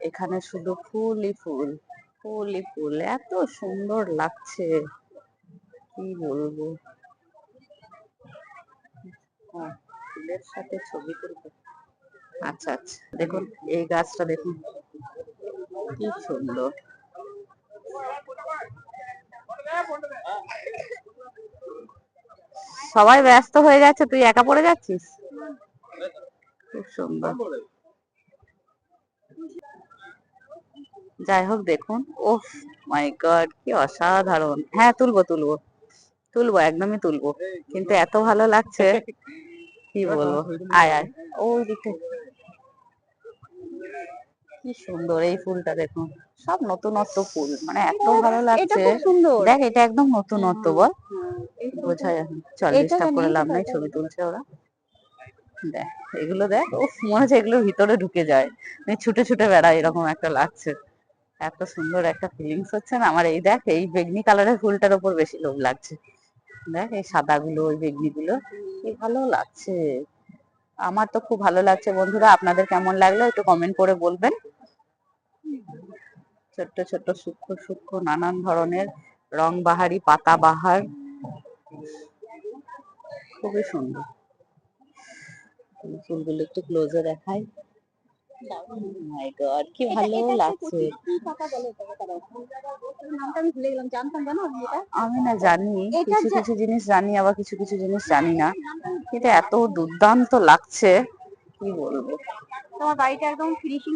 এখানে শুধু ফুলই ফুল, ফুলই ফুল, এত সুন্দর লাগছে কি বলবো। ফুলের সাথে ছবি তুলবো। আচ্ছা আচ্ছা, দেখুন এই গাছটা দেখুন কি সুন্দর। সবাই ব্যস্ত হয়ে যাচ্ছে, তুই একা পড়ে যাচ্ছিস। খুব সুন্দর। যাই হোক দেখুন, ওহ মাই গড, কি অসাধারণ। হ্যাঁ তুলবো তুলবো তুলবো, একদমই তুলবো, কিন্তু এত ভালো লাগছে কি বলবো। আয় আয়, ওই দিকে কি সুন্দর এই ফুলটা দেখুন। সব নতুনত্ব ফুল, মানে এত ভালো লাগছে। দেখ এটা একদম নতুনত্ব, বল বোঝা যায়। চল ডিস্টার্ব করে লাভ নাই, ছবি তুলছে ওরা। দেখ এগুলো, দেখ ও মনে হচ্ছে এগুলোর ভিতরে ঢুকে যায়, ছুটে ছুটে বেড়ায়, এরকম একটা লাগছে। এত সুন্দর একটা ফিলিংস হচ্ছে না আমার। এই দেখ এই বেগনি কালারের ফুলটার উপর বেশি লোভ লাগছে। দেখ এই সাদা গুলো, ওই বেগনি গুলো, কি ভালো লাগছে। আমার তো খুব ভালো লাগছে বন্ধুরা, আপনাদের কেমন লাগলো একটু কমেন্ট করে বলবেন। ছোট্ট ছোট্ট সূক্ষ্ম সূক্ষ্ম নানান ধরনের রং বাহারি পাতা বাহার, খুবই সুন্দর। ফুলগুলো একটু ক্লোজে দেখাই। মাই গড, কি ভালো লাগছে। আমি না জানি কিছু কিছু জিনিস জানি, আবার কিছু কিছু জিনিস জানি না, কিন্তু এত দুর্দান্ত লাগছে কি বলবো। তোমার বাড়িটা একদম ফিনিশিং